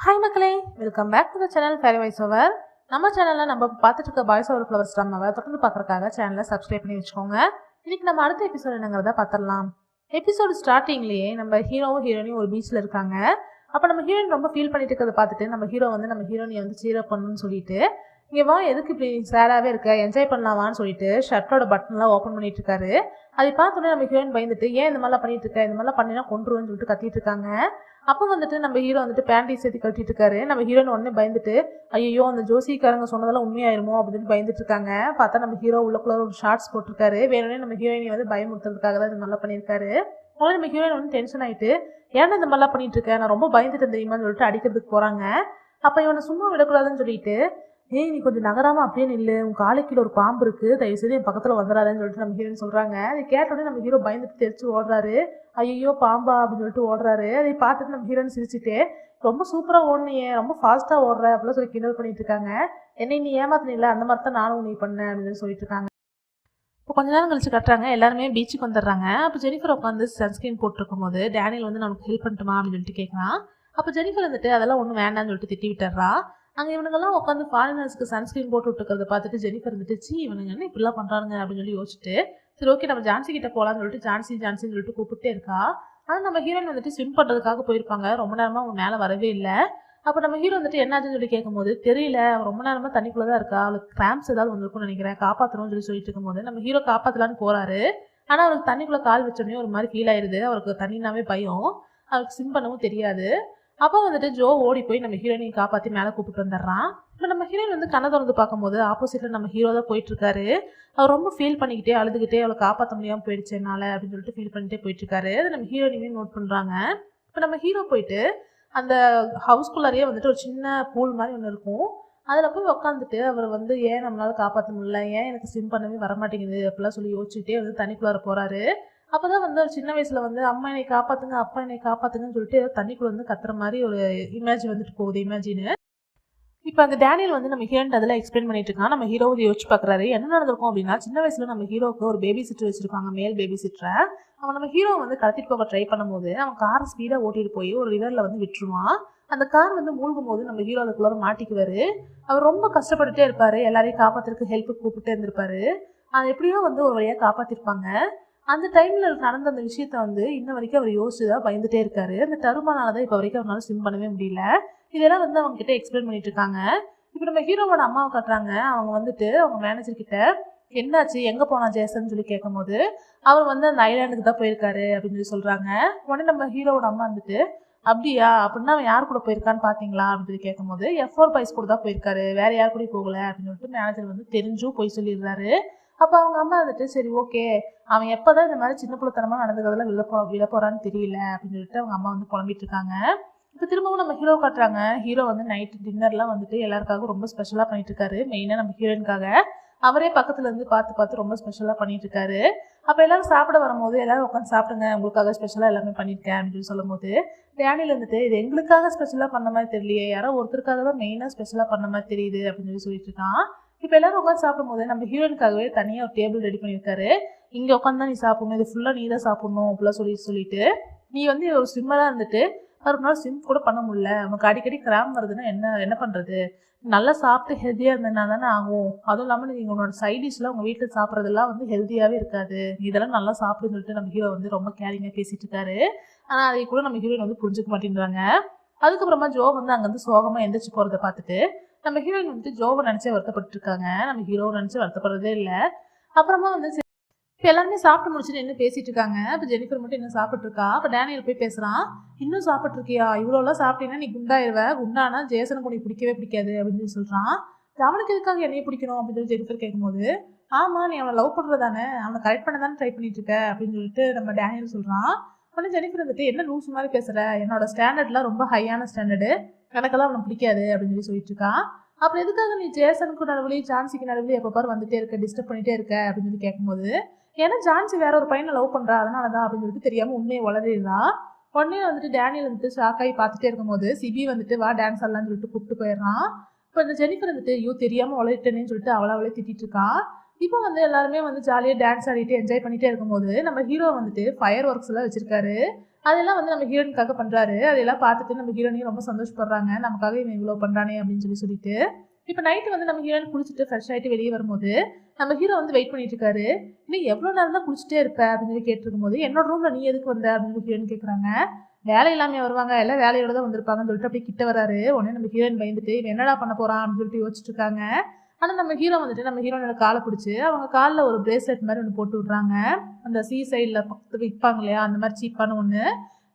Hi மக்களே, welcome back to the channel fairy voice over. நம்ம சேனலில் நம்ம பார்த்துட்டு இருக்க பாய்ஸ் ஓவர் ஃப்ளவர்ஸ் ட்ராமாவை தொடர்ந்து பார்க்குறதுக்காக சேனலை சப்ஸ்கிரைப் பண்ணி வச்சுக்கோங்க. இன்னைக்கு நம்ம அடுத்த எபிசோட் என்னங்கிறத பார்த்துடலாம். எபிசோடு ஸ்டார்டிங்லேயே நம்ம ஹீரோவும் ஹீரோனியும் ஒரு பீச்சில் இருக்காங்க. அப்போ நம்ம ஹீரோயின் ரொம்ப ஃபீல் பண்ணிட்டு இருக்கிறத பார்த்துட்டு நம்ம ஹீரோ வந்து நம்ம ஹீரோனியை வந்து சீரப் பண்ணணும்னு சொல்லிட்டு, இங்கே வா, எதுக்கு இப்படி சேடாகவே இருக்க, என்ஜாய் பண்ணலாமான்னு சொல்லிட்டு ஷர்ட்டோட பட்டன்லாம் ஓப்பன் பண்ணிட்டு இருக்காரு. அதை பார்த்தோன்னே நம்ம ஹீரோயின் பயந்துட்டு, ஏன் இந்த மாதிரிலாம் பண்ணிட்டு இருக்க, இந்த மாதிரிலாம் பண்ணினா கொண்டுருவேன்னு சொல்லிட்டு கத்திட்டு இருக்காங்க. அப்போ வந்துட்டு நம்ம ஹீரோ வந்துட்டு பேண்டி சேர்த்து கட்டிட்டு இருக்காரு. நம்ம ஹீரோயின் உடனே பயந்துட்டு, ஐயோ அந்த ஜோசிக்காரங்க சொன்னதெல்லாம் உண்மையாயிருமோ அப்படின்னு பயந்துட்டு இருக்காங்க. பார்த்தா நம்ம ஹீரோ உள்ளக்குள்ள ஒரு ஷார்ட்ஸ் போட்டிருக்காரு. வேணும்னே நம்ம ஹீரோயினை வந்து பயமுறுத்துறதுக்காக தான் இந்த மாதிரிலாம் பண்ணியிருக்காரு. உடனே நம்ம ஹீரோயின் வந்து டென்ஷன் ஆயிட்டு, ஏன்னா இந்த மாதிரிலாம் பண்ணிட்டு இருக்கேன், நான் ரொம்ப பயந்துட்டு தெரியுமான்னு சொல்லிட்டு அடிக்கிறதுக்கு போறாங்க. அப்போ இவனை சும்மா விடக்கூடாதுன்னு சொல்லிட்டு, ஏய் நீ கொஞ்சம் நகராம அப்படியே நில்லு, உன் காலைக்கீழ ஒரு பாம்பு இருக்கு, தயவு செய்து என் பக்கத்துல வந்துடாதுன்னு சொல்லிட்டு நம்ம ஹீரோயின் சொல்றாங்க. அதை கேட்டோடனே நம்ம ஹீரோ பயந்துட்டு தெரிச்சு ஓடுறாரு. ஐயோ பாம்பா அப்படின்னு சொல்லிட்டு ஓடுறாரு. அதை பார்த்துட்டு நம்ம ஹீரோயின் சிரிச்சுட்டு, ரொம்ப சூப்பரா ஓடுனியே, ரொம்ப ஃபாஸ்டா ஓடுற அப்படிலாம் சொல்லி கிண்டல் பண்ணிட்டு இருக்காங்க. என்னை நீ ஏமாத்தினில்ல, அந்த மாதிரி தான் நானும் நீ பண்ணேன் அப்படின்னு சொல்லிட்டு இருக்காங்க. இப்போ கொஞ்ச நேரம் கழிச்சு கட்டுறாங்க, எல்லாருமே பீச்சுக்கு வந்துடுறாங்க. அப்போ ஜெனிஃபர் உட்காந்து சன்ஸ்கிரீன் போட்டிருக்கும் போது டேனியல் வந்து நமக்கு ஹெல்ப் பண்ணட்டுமா அப்படின்னு சொல்லிட்டு கேட்குறான். அப்போ ஜெனிஃபர் வந்துட்டு அதெல்லாம் ஒன்றும் வேண்டாம்னு சொல்லிட்டு திட்டி விட்டுறா. அங்கே இவனுங்கெல்லாம் உட்காந்து ஃபாரினர்ஸ்க்கு சன்ஸ்கிரீன் போட்டு விட்டுக்கிறத பார்த்துட்டு ஜெனிஃபர் வந்துட்டு, சி இவனுங்க என்ன இப்படிலாம் பண்ணுறாங்க அப்படின்னு சொல்லி யோசிச்சுட்டு, சரி ஓகே நம்ம ஜான்சி கிட்ட போகலான்னு சொல்லிட்டு ஜான்சின்னு சொல்லிட்டு கூப்பிட்டே இருக்கா. ஆனால் நம்ம ஹீரோயின் வந்துட்டு ஸ்விம் பண்ணுறதுக்காக போயிருப்பாங்க. ரொம்ப நேரமாக அவங்க மேலே வரவே இல்லை. அப்போ நம்ம ஹீரோ வந்துட்டு என்னாச்சுன்னு சொல்லி கேட்கும்போது, தெரியல அவன் ரொம்ப நேரமாக தண்ணிக்குள்ளே தான் இருக்கா, அவளுக்கு கிராம்ஸ் ஏதாவது வந்திருக்கும்னு நினைக்கிறேன், காப்பாற்றணும்னு சொல்லிட்டு இருக்கும்போது நம்ம ஹீரோ காப்பாற்றலான்னு போறாரு. ஆனால் அவருக்கு தண்ணிக்குள்ளே கால் வச்சோடனே ஒரு மாதிரி ஃபீல் ஆயிடுது. அவருக்கு தண்ணினாவே பயம், அவருக்கு ஸ்விம் பண்ணவும் தெரியாது. அப்போ வந்துட்டு ஜோ ஓடி போய் நம்ம ஹீரோயினை காப்பாற்றி மேலே கூப்பிட்டு வந்துடுறான். இப்போ நம்ம ஹீரோயின் வந்து கண்ணை திறந்து பார்க்கும்போது ஆப்போசிட்டில் நம்ம ஹீரோ தான் போயிட்டு இருக்காரு. அவர் ரொம்ப ஃபீல் பண்ணிக்கிட்டே அழுதுகிட்டே அவளை காப்பாற்ற முடியாமல் போயிடுச்சு என்னால் அப்படின்னு சொல்லிட்டு ஃபீல் பண்ணிட்டே போயிட்டு இருக்காரு. அது நம்ம ஹீரோயினுமே நோட் பண்ணுறாங்க. இப்போ நம்ம ஹீரோ போயிட்டு அந்த ஹவுஸ்குள்ளாரையே வந்துட்டு ஒரு சின்ன பூல் மாதிரி ஒன்று இருக்கும். அதில் போய் உட்காந்துட்டு அவர் வந்து ஏன் நம்மளால காப்பாற்ற முடியல, ஏன் எனக்கு ஸ்விம் பண்ணவே வரமாட்டேங்குது அப்படிலாம் சொல்லி யோசிச்சுட்டே வந்து தண்ணிக்குள்ளார போகிறாரு. அப்போ தான் வந்து ஒரு சின்ன வயசில் வந்து அம்மா என்னை காப்பாற்றுங்க, அப்பா என்னை காப்பாற்றுங்கன்னு சொல்லிட்டு தண்ணிக்குள்ளே வந்து கத்துற மாதிரி ஒரு இமேஜ் வந்துட்டு போகுது இமேஜின்னு. இப்போ அந்த டேனியல் வந்து நம்ம ஹீரோயின் அதெல்லாம் எக்ஸ்பிளைன் பண்ணிட்டு இருக்கான். நம்ம ஹீரோ யோசிச்சு பார்க்குறாரு என்ன நடந்திருக்கும் அப்படின்னா, சின்ன வயசுல நம்ம ஹீரோக்கு ஒரு பேபி சிட்டர் வச்சிருப்பாங்க, மேல் பேபி சிட்டரை. அவன் நம்ம ஹீரோ வந்து கடத்திட்டு போக ட்ரை பண்ணும்போது அவன் காரை ஸ்பீடாக ஓட்டிட்டு போய் ஒரு ரிவரில் வந்து விட்டுருவான். அந்த கார் வந்து மூழ்கும் போது நம்ம ஹீரோ அதுக்குள்ளார மாட்டிக்குவாரு. அவர் ரொம்ப கஷ்டப்பட்டுட்டே இருப்பாரு, எல்லாரையும் காப்பாத்துறதுக்கு ஹெல்ப் கூப்பிட்டே இருந்திருப்பாரு. அது எப்படியோ வந்து ஒரு வழியாக காப்பாற்றிருப்பாங்க. அந்த டைம்ல நடந்த அந்த விஷயத்த வந்து இன்ன வரைக்கும் அவர் யோசிச்சுதான் பயந்துட்டே இருக்காரு. அந்த தருமானாலதான் இப்போ வரைக்கும் அவரால் ஸ்விம் பண்ணவே முடியல. இதெல்லாம் வந்து அவங்க கிட்ட எக்ஸ்பிளைன் பண்ணிட்டு இருக்காங்க. இப்போ நம்ம ஹீரோவோட அம்மாவை காட்டுறாங்க. அவங்க வந்துட்டு அவங்க மேனேஜர் கிட்ட என்னாச்சு, எங்க போனா ஜேசன் சொல்லி கேட்கும்போது அவர் வந்து அந்த ஐலாண்டுக்கு தான் போயிருக்காரு அப்படின்னு சொல்லி சொல்றாங்க. உடனே நம்ம ஹீரோவோட அம்மா வந்துட்டு, அப்படியா, அப்படின்னா அவன் யார் கூட போயிருக்கான்னு பாத்தீங்களா அப்படின்னு சொல்லி கேட்கும்போது F4 பாய்ஸ் கூட தான் போயிருக்காரு, வேற யார் கூட போகல அப்படின்னு சொல்லிட்டு மேனேஜர் வந்து தெரிஞ்சும் போய் சொல்லிடுறாரு. அப்போ அவங்க அம்மா வந்துட்டு, சரி ஓகே, அவன் எப்பதான் இந்த மாதிரி சின்ன பிள்ளைத்தனமா நடந்துக்கிறதுல விழ போறான்னு தெரியல அப்படின்னு சொல்லிட்டு அவங்க அம்மா வந்து புலம்பிட்டு இருக்காங்க. இப்போ திரும்பவும் நம்ம ஹீரோ காட்டுறாங்க. ஹீரோ வந்து நைட்டு டின்னர்லாம் வந்துட்டு எல்லாருக்காகவும் ரொம்ப ஸ்பெஷலாக பண்ணிட்டு இருக்காரு. மெயினாக நம்ம ஹீரோயினுக்காக அவரே பக்கத்துல இருந்து பார்த்து பார்த்து ரொம்ப ஸ்பெஷலாக பண்ணிட்டு இருக்காரு. அப்போ எல்லாரும் சாப்பிட வரும்போது எல்லாரும் உட்காந்து சாப்பிடுங்க, உங்களுக்காக ஸ்பெஷலாக எல்லாமே பண்ணியிருக்கேன் அப்படின்னு சொல்லும் போது டேனியல் வந்துட்டு, இது எங்களுக்காக ஸ்பெஷலாக பண்ண மாதிரி தெரியலையே, யாரோ ஒருத்தருக்காக தான் மெயினாக ஸ்பெஷலாக பண்ண மாதிரி தெரியுது அப்படின்னு சொல்லி சொல்லிட்டு இருக்கான். இப்போ எல்லாரும் உட்காந்து சாப்பிடும் போது நம்ம ஹீரோயினுக்காகவே தனியாக ஒரு டேபிள் ரெடி பண்ணியிருக்காரு. இங்கே உட்காந்து தான் நீ சாப்பிடணும், இது ஃபுல்லாக நீ தான் சாப்பிடணும் அப்படிலாம் சொல்லிட்டு, நீ வந்து ஒரு ஸ்விம்மராக இருந்துட்டு ஒரு நாள் ஸ்விம் கூட பண்ண முடியல, நமக்கு அடிக்கடி கிராம் வருதுன்னா என்ன பண்ணுறது, நல்லா சாப்பிட்டு ஹெல்த்தியாக இருந்ததுனா தானே ஆகும். அதுவும் இல்லாமல் நீங்கள் உன்னோட சைட் டிஷ்லாம் உங்கள் வீட்டில் சாப்பிட்றதெல்லாம் வந்து ஹெல்த்தியாகவே இருக்காது, இதெல்லாம் நல்லா சாப்பிடுன்னு சொல்லிட்டு நம்ம ஹீரோ வந்து ரொம்ப கேரிங்காக பேசிட்டு இருக்காரு. ஆனால் அதை கூட நம்ம ஹீரோயின் வந்து புரிஞ்சுக்க மாட்டேங்கிறாங்க. அதுக்கப்புறமா ஜோ வந்து அங்கேருந்து சோகமாக எந்திரிச்சு போகிறத பார்த்துட்டு நம்ம ஹீரோயின் வந்து ஜோவை நினச்சே வருத்தப்பட்டு இருக்காங்க. நம்ம ஹீரோவை நினச்சி வருத்தப்படுறதே இல்லை. அப்புறமா வந்து இப்போ எல்லாருமே சாப்பிட்டு முடிச்சுட்டு என்ன பேசிட்டு இருக்காங்க. இப்போ ஜெனிஃபர் மட்டும் என்ன சாப்பிட்டு இருக்கா. அப்போ டேனியல் போய் பேசுறான், இன்னும் சாப்பிட்டு இருக்கியா, இவ்வளோலாம் சாப்பிட்டீங்கன்னா நீ குண்டாயிருவ, குண்டானா ஜேசனுக்கு உனக்கு பிடிக்கவே பிடிக்காது அப்படின்னு சொல்லி சொல்றான். அவனுக்கு எதுக்காக என்னைய பிடிக்கணும் அப்படின்னு சொல்லி ஜெனிஃபர் கேட்கும்போது, ஆமா நீ அவனை லவ் பண்றதானே, அவனை கரெக்ட் பண்ண தானே ட்ரை பண்ணிட்டு இருக்க அப்படின்னு சொல்லிட்டு நம்ம டேனியல் சொல்றான். உடனே ஜெனிஃபர் வந்துட்டு, என்ன லூஸ் மாதிரி பேசுற, என்னோட ஸ்டாண்டர்ட்லாம் ரொம்ப ஹையான ஸ்டாண்டர்டு, எனக்கெல்லாம் அவனை பிடிக்காது அப்படின்னு சொல்லிட்டு இருக்கான். அப்புறம் எதுக்காக நீ ஜேசனுக்கு நடுவுலையும் ஜான்சிக்கு நடுவுலையும் எப்போ பாரு வந்துட்டே இருக்க, டிஸ்டர்ப் பண்ணிட்டே இருக்க அப்படின்னு சொல்லி கேட்கும்போது, ஏன்னா ஜான்சி வேற ஒரு பையனை லவ் பண்றா அதனாலதான் அப்படின்னு சொல்லிட்டு தெரியாம உண்மையை வளரிடுறா. உடனே வந்துட்டு டேனியல் வந்துட்டு ஷாக்காகி பார்த்துட்டே இருக்கும்போது சிபி வந்துட்டு வா டான்ஸ் ஆடலாம்னு சொல்லிட்டு கூப்பிட்டு போயிடுறான். இப்போ இந்த ஜெனிஃபர் வந்துட்டு ஐயோ தெரியாம வளரிட்டேன்னு சொல்லிட்டு அவளே திட்டிட்டு இருக்கான். இப்போ வந்து எல்லாருமே வந்து ஜாலியாக டான்ஸ் ஆடிட்டு என்ஜாய் பண்ணிட்டே இருக்கும்போது நம்ம ஹீரோ வந்துட்டு ஃபயர் ஒர்க்ஸ் எல்லாம் வச்சிருக்காரு. அதெல்லாம் வந்து நம்ம ஹீரோயினுக்காக பண்றாரு. அதெல்லாம் பார்த்துட்டு நம்ம ஹீரோயினும் ரொம்ப சந்தோஷப்படுறாங்க. நமக்காக இவன் இவ்வளோ பண்றானே அப்படின்னு சொல்லிட்டு இப்போ நைட்டு வந்து நம்ம ஹீரோயின் குளிச்சுட்டு ஃப்ரெஷ் ஆகிட்டு வெளியே வரும்போது நம்ம ஹீரோ வந்து வெயிட் பண்ணிட்டு இருக்காரு. நீ எவ்வளோ நேரம் தான் குளிச்சுட்டே இருப்ப அப்படின்னு சொல்லி கேட்டிருக்கும் போது என்னோட ரூம்ல நீ எதுக்கு வந்த அப்படின்னு சொல்லி ஹீரோயின் கேட்குறாங்க. வேலை இல்லாமல் வருவாங்க, எல்லாம் வேலையோட தான் வந்திருப்பாங்கன்னு சொல்லிட்டு அப்படியே கிட்ட வராரு. உடனே நம்ம ஹீரோயின் பயந்துட்டு இவன் என்னடா பண்ண போறான் அப்படின்னு சொல்லிட்டு யோசிச்சுட்டு இருக்காங்க. ஆனால் நம்ம ஹீரோ வந்துட்டு நம்ம ஹீரோனோட காலை பிடிச்சி அவங்க காலில் ஒரு பிரேஸ்லெட் மாதிரி ஒன்று போட்டு விட்றாங்க. அந்த சீ சைடில் பக்கத்து விற்பாங்க இல்லையா, அந்த மாதிரி சீப்பான ஒன்று.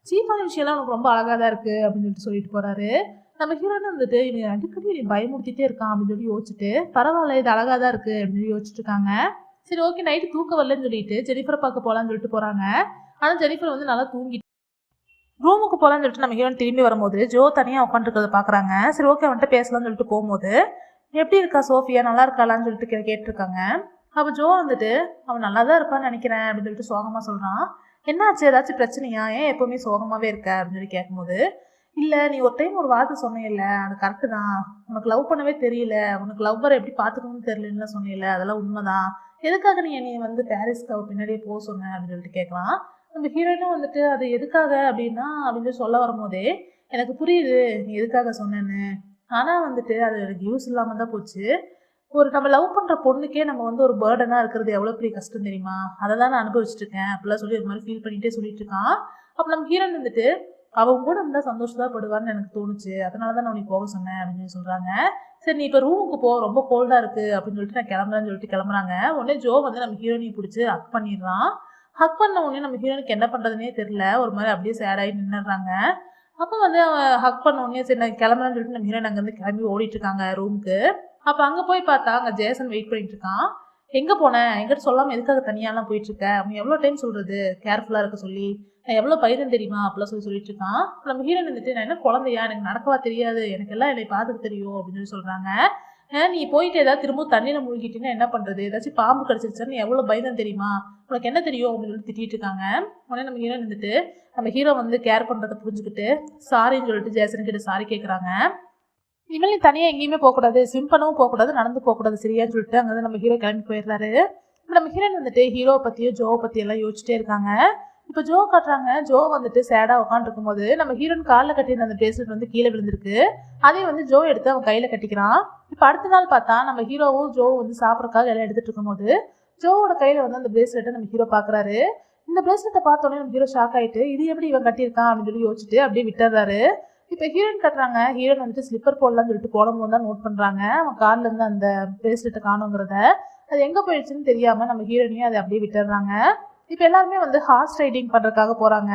சீப்பான விஷயம்லாம் உனக்கு ரொம்ப அழகாக தான் இருக்குது அப்படின்னு சொல்லிட்டு போகிறாரு. நம்ம ஹீரோன்னு வந்துட்டு இவன் அடிக்கடி நீ பயமுறுத்திட்டே இருக்கான் அப்படின்னு சொல்லி யோசிச்சுட்டு பரவாயில்ல இது அழகாக தான் இருக்குது அப்படின்னு சொல்லி யோசிச்சுட்டு இருக்காங்க. சரி ஓகே நைட்டு தூக்கம் வரலன்னு சொல்லிட்டு ஜெனிஃபரை பார்க்க போகலான்னு சொல்லிட்டு போகிறாங்க. ஆனால் ஜெனிஃபர் வந்து நல்லா தூங்கிட்டு ரூமுக்கு போகலான்னு சொல்லிட்டு நம்ம ஹீரோன் திரும்பி வரும்போது ஜோ தனியாக உட்காந்துருக்கிறத பார்க்குறாங்க. சரி ஓகே வந்துட்டு பேசலாம்னு சொல்லிட்டு போகும்போது எப்படி இருக்கா சோஃபியா, நல்லா இருக்காளான்னு சொல்லிட்டு கேட்டிருக்காங்க. அப்போ ஜோ வந்துட்டு அவன் நல்லா தான் இருப்பான்னு நினைக்கிறேன் அப்படின்னு சொல்லிட்டு சோகமாக சொல்கிறான். என்னாச்சு, ஏதாச்சும் பிரச்சனையா, ஏன் எப்போவுமே சோகமாகவே இருக்க அப்படின்னு சொல்லி கேட்கும்போது இல்லை நீ ஒரு டைம் ஒரு வார்த்தை சொன்னேன்ல அது கரெக்டு தான், உனக்கு லவ் பண்ணவே தெரியல, உனக்கு லவ்வரை எப்படி பார்த்துக்கணும்னு தெரியலன்னு சொன்னேன்ல அதெல்லாம் உண்மைதான், எதுக்காக நீ வந்து பாரிஸ்க்கு அவ பின்னாடியே போக சொன்ன அப்படின்னு சொல்லிட்டு கேட்கலாம். நம்ம ஹீரோயினும் வந்துட்டு அது எதுக்காக அப்படின்னா அப்படின்னு சொல்லி சொல்ல வரும்போதே எனக்கு புரியுது நீ எதுக்காக சொன்னேன்னு, ஆனால் வந்துட்டு அது எனக்கு யூஸ் இல்லாமல் தான் போச்சு. ஒரு நம்ம லவ் பண்ணுற பொண்ணுக்கே நம்ம வந்து ஒரு பேர்டனாக இருக்கிறது எவ்வளோ பெரிய கஷ்டம் தெரியுமா, அதை தான் நான் அனுபவிச்சுட்டு இருக்கேன் அப்படிலாம் சொல்லி இது மாதிரி ஃபீல் பண்ணிகிட்டே சொல்லிட்டு இருக்கான். அப்போ நம்ம ஹீரோயின் வந்துட்டு அவங்க கூட இருந்தால் சந்தோஷம் படுவான்னு எனக்கு தோணுச்சு, அதனால தான் நான் உனக்கு போக சொன்னேன் அப்படின்னு சொல்லி சொல்கிறாங்க. சரி நீ இப்போ ரூமுக்கு போ, ரொம்ப கோல்டாக இருக்குது அப்படின்னு சொல்லிட்டு நான் கிளம்புறேன்னு சொல்லிட்டு கிளம்புறாங்க. உடனே ஜோ வந்து நம்ம ஹீரோயினை பிடிச்சி ஹக் பண்ணிடுறான். ஹக் பண்ண உடனே நம்ம ஹீரோனுக்கு என்ன பண்ணுறதுனே தெரியல, ஒரு மாதிரி அப்படியே சேடாகி நின்றுடுறாங்க. அப்போ வந்து அவன் ஹக் பண்ண உடனே சரி நான் கிளம்புறேன்னு சொல்லிட்டு நம்ம ஹீரோயின் அங்கேருந்து கிளம்பி ஓடிட்டு இருக்காங்க ரூமுக்கு. அப்போ அங்கே போய் பார்த்தா அங்கே ஜேசன் வெயிட் பண்ணிட்டு இருக்கான். எங்கே போனேன், எங்கிட்ட சொல்லாமல் எதுக்காக தனியாலாம் போயிட்டு இருக்க, அவன் எவ்வளோ டைம் சொல்கிறது கேர்ஃபுல்லாக இருக்க சொல்லி, நான் எவ்வளோ பையன் தெரியுமா அப்படிலாம் சொல்லிட்டு இருக்கான். நம்ம ஹீரோயின் வந்துட்டு நான் என்ன குழந்தையா, எனக்கு நடக்கவா தெரியாது, எனக்கு எல்லாம் என்னை பார்த்துக்க தெரியும் அப்படின்னு சொல்லி சொல்கிறாங்க. நீ போயிட்டு ஏதாவது திரும்ப தண்ணியில் முழுகிட்டீங்கன்னா என்ன பண்ணுறது, ஏதாச்சும் பாம்பு கடிச்சிருச்சான்னு எவ்வளோ பயந்தம் தெரியுமா, உனக்கு என்ன தெரியும் அப்படின்னு சொல்லி திட்டிட்டு இருக்காங்க. உடனே நம்ம ஹீரோயின் வந்துட்டு நம்ம ஹீரோ வந்து கேர் பண்ணுறதை புரிஞ்சுக்கிட்டு சாரின்னு சொல்லிட்டு ஜேசன் கிட்ட சாரி கேட்குறாங்க. இனிமேல் நீ தனியாக எங்கேயுமே போகக்கூடாது, ஸ்விம் பண்ணவும் போகக்கூடாது, நடந்து போகக்கூடாது சரியான்னு சொல்லிட்டு அங்கே நம்ம ஹீரோ கிளம்பி போயிடுறாரு. இப்போ நம்ம ஹீரோயின் வந்துட்டு ஹீரோவை பற்றியும் ஜோவை பற்றி எல்லாம் யோசிச்சிட்டே இருக்காங்க. இப்போ ஜோ காட்டுறாங்க. ஜோ வந்துட்டு சேடாக உட்காந்துருக்கும் போது நம்ம ஹீரோயின் காலில் கட்டியிருந்த அந்த பிரேஸ்லெட் வந்து கீழே விழுந்திருக்கு. அதையும் வந்து ஜோ எடுத்து அவன் கையில் கட்டிக்கிறான். இப்போ அடுத்த நாள் பார்த்தா நம்ம ஹீரோவும் ஜோ வந்து சாப்பிட்றதுக்காக எல்லாம் எடுத்துட்டு இருக்கும்போது ஜோவோட கையில் வந்து அந்த பிரேஸ்லெட்டை நம்ம ஹீரோ பார்க்குறாரு. இந்த பிரேஸ்லெட்டை பார்த்தோன்னே நம்ம ஹீரோ ஷாக் ஆகிட்டு இது எப்படி இவன் கட்டியிருக்கான் அப்படின்னு சொல்லி யோசிச்சுட்டு அப்படியே விட்டுறாரு. இப்போ ஹீரோயின் கட்டுறாங்க. ஹீரோயின் வந்துட்டு ஸ்லிப்பர் போடலான்னு சொல்லிட்டு போடும்போது தான் நோட் பண்ணுறாங்க அவன் காலில் இருந்து அந்த பிரேஸ்லெட்டை காணுங்கிறத. அது எங்கே போயிடுச்சுன்னு தெரியாமல் நம்ம ஹீரோயினையும் அதை அப்படியே விட்டுறாங்க. இப்போ எல்லாருமே வந்து ஹார்ஸ் ரைடிங் பண்ணுறதுக்காக போகிறாங்க.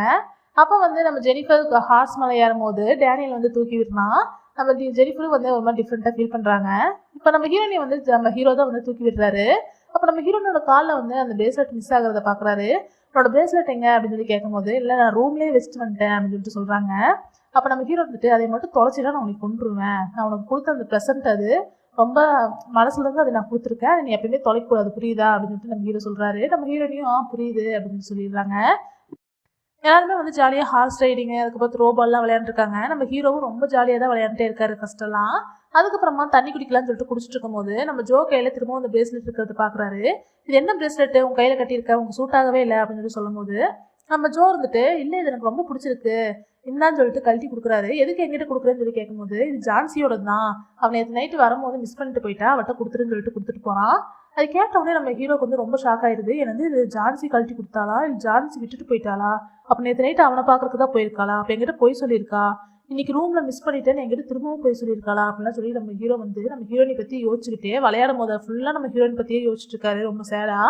அப்போ வந்து நம்ம ஜெனிஃபர் ஹார்ஸ் மேலே ஏறும் போது டேனியல் வந்து தூக்கி விடலாம். நம்ம ஜெனிஃபரும் வந்து ஒரு மாதிரி டிஃப்ரெண்ட்டாக ஃபீல் பண்ணுறாங்க. இப்போ நம்ம ஹீரோயினை வந்து நம்ம ஹீரோ தான் வந்து தூக்கி விடுறாரு. அப்போ நம்ம ஹீரோனோட காலில் வந்து அந்த பிரேஸ்லெட் மிஸ் ஆகிறத பார்க்குறாரு. என்னோட பிரேஸ்லெட் எங்கே அப்படின்னு சொல்லி கேட்கும்போது இல்லை நான் ரூம்லேயே வச்சுட்டு வந்துட்டேன் அப்படின்னு சொல்லிட்டு சொல்கிறாங்க. அப்போ நம்ம ஹீரோ வந்துட்டு அதை மட்டும் தொலைச்சிட்டா நான் உனக்கு கொண்டுருவேன், நான் உனக்கு கொடுத்த அந்த ப்ரெசென்ட் அது ரொம்ப மனசுலேருந்து அதை நான் கொடுத்துருக்கேன், அதை நீ எப்பயுமே தொலைக்கூடாது புரியுதா அப்படின்னு சொல்லிட்டு நம்ம ஹீரோ சொல்கிறாரு. நம்ம ஹீரோனையும் புரியுது அப்படின்னு சொல்லிடுறாங்க. எல்லாருமே வந்து ஜாலியாக ஹார்ஸ் ரைடிங்கு அதுக்கப்புறம் த்ரோபால்லாம் விளையாண்டுருக்காங்க. நம்ம ஹீரோவும் ரொம்ப ஜாலியாக தான் விளையாண்டுட்டே இருக்காரு ஃபஸ்ட்டெல்லாம். அதுக்கப்புறமா தண்ணி குடிக்கலான்னு சொல்லிட்டு குடிச்சிட்டு இருக்கும்போது நம்ம ஜோ கையில் திரும்பவும் அந்த பிரேஸ்லெட் இருக்கிறது பார்க்குறாரு. இது என்ன பிரேஸ்லெட்டு உங்கள் கையில் கட்டியிருக்க, உங்களுக்கு சூட் ஆகவே இல்லை அப்படின்னு சொல்லி சொல்லும்போது நம்ம ஜோ இருந்துட்டு இல்லை இது எனக்கு ரொம்ப பிடிச்சிருக்கு இன்னான்னு சொல்லிட்டு கழட்டி கொடுக்குறாரு. எதுக்கு எங்கிட்ட கொடுக்குறேன்னு சொல்லி கேட்கும்போது இது ஜான்சியோட தான், அவன் நேற்று நைட்டு வரும்போது மிஸ் பண்ணிட்டு போயிட்டா, அவட்ட கொடுத்துருன்னு சொல்லிட்டு கொடுத்துட்டு போகிறான். அது கேட்டவுடனே நம்ம ஹீரோக்கு வந்து ரொம்ப ஷாக் ஆயிடுது. எனக்கு இது ஜான்சி கழட்டி கொடுத்தாளா இல்லை ஜான்சி விட்டுட்டு போயிட்டாளா, அப்போ நேற்று நைட்டு அவனை பார்க்கறதுக்கு தான் போயிருக்காளா, அப்போ எங்கிட்ட போய் சொல்லியிருக்கா, இன்னைக்கு ரூமில் மிஸ் பண்ணிட்டேன்னு எங்கிட்ட திரும்பவும் போய் சொல்லியிருக்காளா அப்படிலாம் சொல்லி நம்ம ஹீரோ வந்து நம்ம ஹீரோயினை பற்றி யோசிச்சுக்கிட்டே விளையாடும் போது ஃபுல்லாக நம்ம ஹீரோயின் பற்றியே யோசிச்சுட்டு இருக்காரு ரொம்ப சேடா.